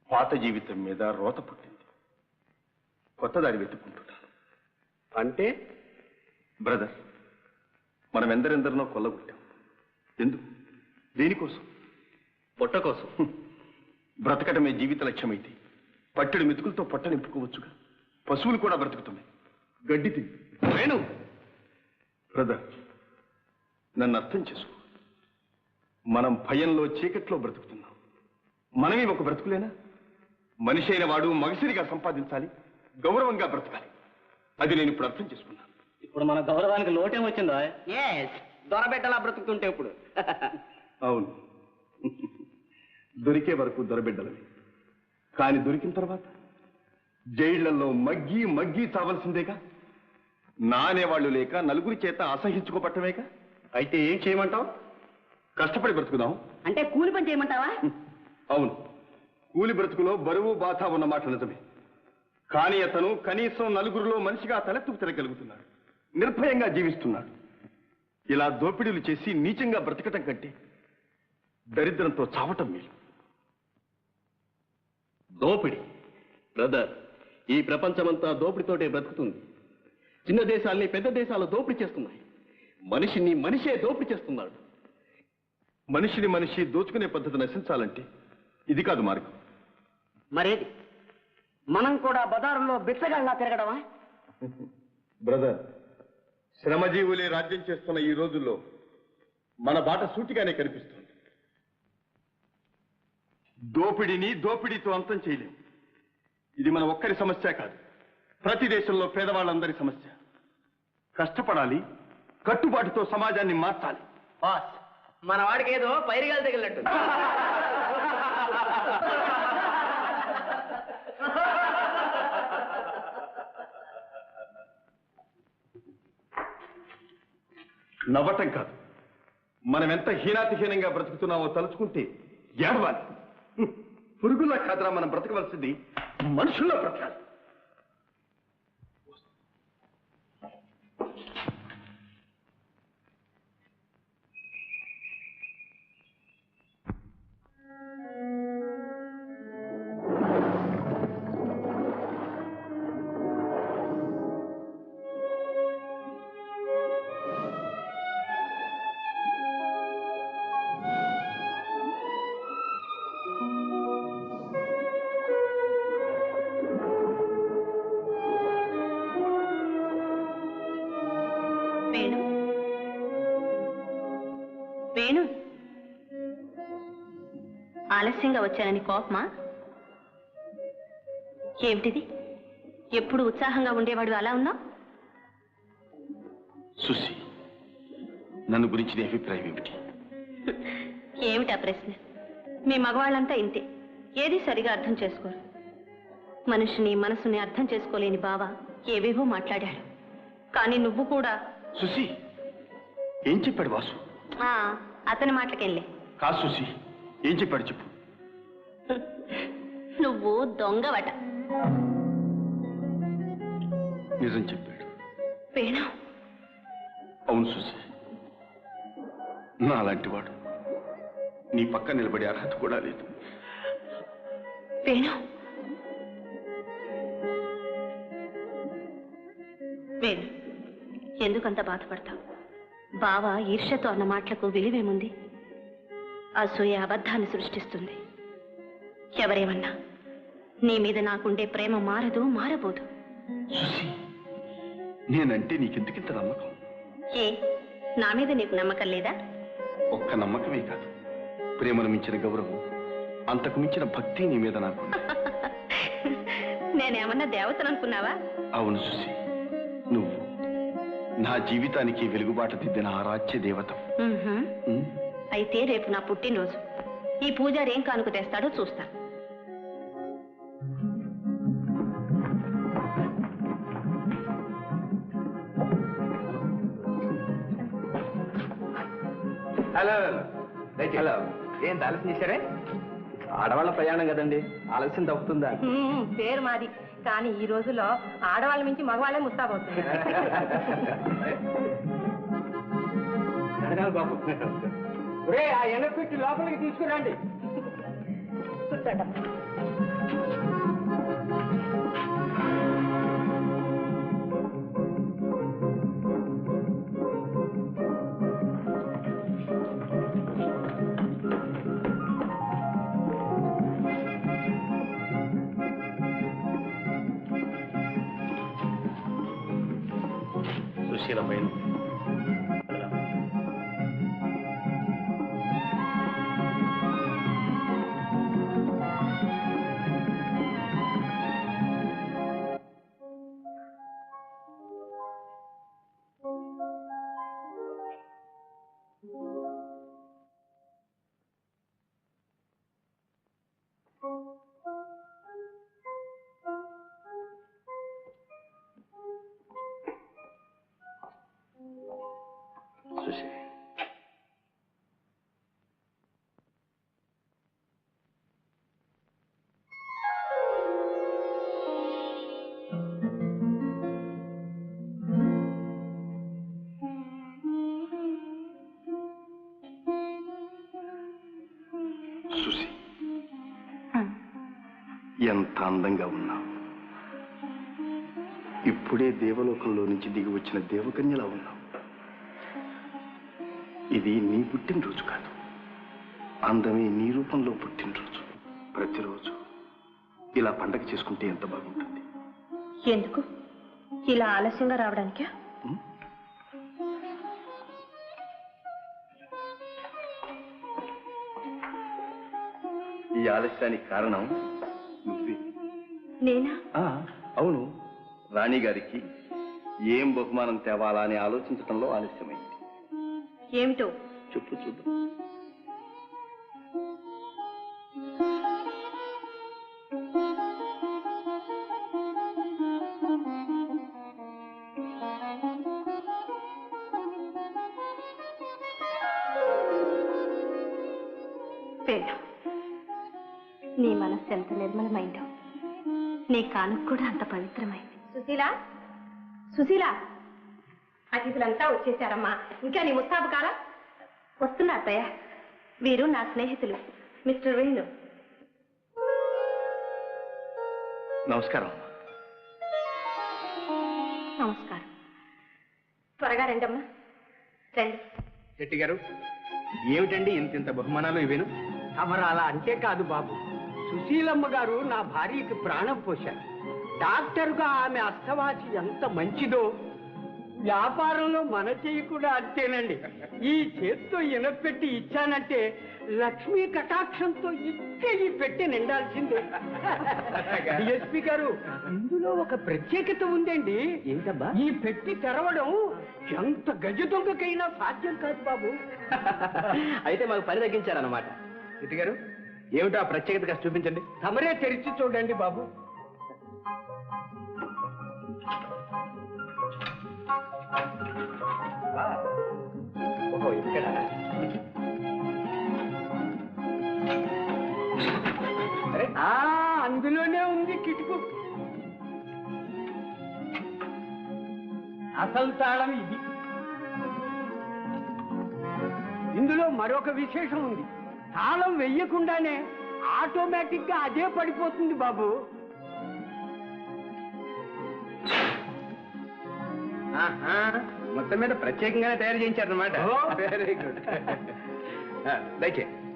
పాత జీవితం మీద రోత పుట్టింది. కొత్త దారి వెతుక్కుంటున్నాను. అంటే బ్రదర్, మనం ఎందరెందరినో కొల్లగొట్టాం. ఎందుకు? దేనికోసం? పొట్ట కోసం. బ్రతకటమే జీవిత లక్ష్యమైతే పట్టెడు మెతుకులతో పొట్ట నింపుకోవచ్చుగా. పశువులు కూడా బ్రతుకుతున్నాయి, గడ్డి తిని. వేణు బ్రదర్, నన్ను అర్థం చేసుకో. మనం భయంలో చీకట్లో బ్రతుకుతున్నాం. మనమే ఒక బ్రతుకులేనా? మనిషి అయిన వాడు మగసిరిగా సంపాదించాలి, గౌరవంగా బ్రతకాలి. అది నేను ఇప్పుడు అర్థం చేసుకున్నాను. ఇప్పుడు మన గౌరవానికి లోటేం వచ్చిందో? దొరబెట్టలా బ్రతుకుతుంటే ఇప్పుడు. అవును, దొరికే వరకు దొరబిడ్డలవి. కానీ దొరికిన తర్వాత జైళ్లలో మగ్గి మగ్గి చావలసిందేగా. నానేవాళ్లు లేక నలుగురి చేత అసహించుకోబట్టమేగా. అయితే ఏం చేయమంటావు? కష్టపడి బ్రతుకుదాం. అంటే కూలి పని చేయమంటావా? అవును, కూలి బ్రతుకులో బరువు బాధ ఉన్న మాట నిజమే. కానీ అతను కనీసం నలుగురిలో మనిషిగా తలెత్తుకు తిరగలుగుతున్నాడు, నిర్భయంగా జీవిస్తున్నాడు. ఇలా దోపిడీలు చేసి నీచంగా బ్రతకటం కంటే దరిద్రంతో చావటం మేలు. దోపిడి బ్రదర్, ఈ ప్రపంచమంతా దోపిడితోటే బ్రతుకుతుంది. చిన్న దేశాల్ని పెద్ద దేశాలు దోపిడీ చేస్తున్నాయి. మనిషిని మనిషే దోపిడీ చేస్తున్నాడు. మనిషిని మనిషి దోచుకునే పద్ధతి నశించాలంటే ఇది కాదు మార్గం. మరేది? మనం కూడా బజారులో బిచ్చగాళ్ళ తిరగడమా? బ్రదర్, శ్రమజీవులే రాజ్యం చేస్తున్న ఈ రోజుల్లో మన బాట సూటిగానే కనిపిస్తుంది. దోపిడీని దోపిడీతో అంతం చేయలేం. ఇది మన ఒక్కరి సమస్య కాదు, ప్రతి దేశంలో పేదవాళ్ళందరి సమస్య. కష్టపడాలి, కట్టుబాటుతో సమాజాన్ని మార్చాలి. బాస్, మన వాడికి ఏదో పైరిగాలు తగిలినట్టు. నవ్వటం కాదు, మనం ఎంత హీనాతిహీనంగా బ్రతుకుతున్నామో తలుచుకుంటే ఏడవాలి. పురుగుల్లా కాదురా మనం బ్రతకవలసింది, మనుషుల్లో బ్రతకాలి. వేణు, ఆలస్యంగా వచ్చానని కోపమా? ఏమిటిది? ఎప్పుడు ఉత్సాహంగా ఉండేవాడు అలా ఉన్నావు? సుసి, నన్ను గురించి నీ అభిప్రాయం ఏమిటి? ఏమిటా ప్రశ్న? మీ మగవాళ్ళంతా ఇంతే, ఏది సరిగా అర్థం చేసుకోరు. మనిషిని మనసుని అర్థం చేసుకోలేని బావ ఏవేవో మాట్లాడాడు. కానీ నువ్వు కూడా. సుసి, ఏం చెప్పాడు వాసు? అతని మాటలకెళ్ళే. కాదు సుసి, ఏం చెప్పాడు చెప్పు. నువ్వు దొంగవట. నిజం చెప్పాడు. వేణు. అవును సుసి, నా అలాంటి వాడు నీ పక్క నిలబడే అర్హత కూడా లేదు. వేణు, వేణు, ఎందుకంత బాధపడతావు? బావ ఈర్ష్యతో అన్న మాటలకు విలువేముంది? అసూయ అబద్ధాన్ని సృష్టిస్తుంది. ఎవరేమన్నా నీ మీద నాకుండే ప్రేమ మారదు, మారబోదు. సుసి, నేనంటే నీకెందుకింత నమ్మకం? ఏ, నా మీద నీకు నమ్మకం లేదా? ఒక్క నమ్మకమే కాదు, ప్రేమను మించిన గౌరవం, అంతకు మించిన భక్తి నీ మీద నాకు. నేనేమన్నా దేవతను అనుకున్నావా? అవును సుసి, నువ్వు నా జీవితానికి వెలుగుబాట దిద్దిన ఆరాధ్య దేవత. అయితే రేపు నా పుట్టినరోజు. ఈ పూజారి ఏం కానుక తెస్తాడో చూస్తా. హలో హలో, ఏం ఆలస్యం చేశారే? ఆడవాళ్ళ ప్రయాణం కదండి, ఆలస్యం తప్పుతుందా? పేరు మాది, కానీ ఈ రోజుల్లో ఆడవాళ్ళ మించి మగవాళ్ళే ముస్తాబవుతుంది. బాబు, ఆ ఎనపెట్టి లోపలికి తీసుకురండి. కూర్చోండి. సుశీలమైన సుశీ సుశీ ఎంత అందంగా ఉన్నావు. ఇప్పుడే దేవలోకంలో నుంచి దిగి వచ్చిన దేవకన్యలా ఉన్నావు. ఇది నీ పుట్టినరోజు కాదు, అందమే నీ రూపంలో పుట్టినరోజు. ప్రతిరోజు ఇలా పండగ చేసుకుంటే ఎంత బాగుంటుంది. ఎందుకు ఇలా ఆలస్యంగా రావడానికా? ఈ ఆలస్యానికి కారణం నువ్వే. నేనా? అవును, రాణి గారికి ఏం బహుమానం తేవాలా అని ఆలోచించడంలో ఆలస్యమైంది. ఏమిటో చెప్పు చూద్దాం. పేరు నీ మనస్సు ఎంత నిర్మలమైందో నీ కానుక కూడా అంత పవిత్రమైంది. సుశీల, సుశీల, అతిథులంతా వచ్చేసారమ్మా. ఇంకా నీ ముస్తాబు కాలా? వస్తున్నా అత్తయ్య. వీరు నా స్నేహితులు, మిస్టర్ వేణు. నమస్కారం. నమస్కారం. త్వరగా రండమ్మా, రండి. శెట్టి గారు, ఏమిటండి ఇంత బహుమానాలు ఇవేను? తమరు అలా అంటే కాదు బాబు. సుశీలమ్మ గారు నా భార్యకి ప్రాణం పోశారు. డాక్టర్గా ఆమె అస్తవాసి ఎంత మంచిదో, వ్యాపారంలో మన చెయ్యి కూడా అంతేనండి. ఈ చేత్తో ఇనపెట్టి ఇచ్చానంటే లక్ష్మీ కటాక్షంతో ఇచ్చే ఈ పెట్టి నిండాల్సిందే. డిఎస్పీ గారు, ఇందులో ఒక ప్రత్యేకత ఉందండి. ఏంటబ్బా? ఈ పెట్టి తెరవడం ఎంత గజ దొంగకైనా సాధ్యం కాదు బాబు. అయితే మాకు పని తగ్గించారన్నమాట. శెట్టి గారు, ఏమిటో ఆ ప్రత్యేకతగా చూపించండి. తమరే తెరిచి చూడండి బాబు. ఓహో, ఇక్కడ అందులోనే ఉంది కిటుకు. అసలు తాళం ఇది. ఇందులో మరొక విశేషం ఉంది. తాళం వెయ్యకుండానే ఆటోమేటిక్ గా అదే పడిపోతుంది బాబు. మొత్తం మీద ప్రత్యేకంగానే తయారు చేయించారన్నమాట. ఓ. Very good. దయచేయండి.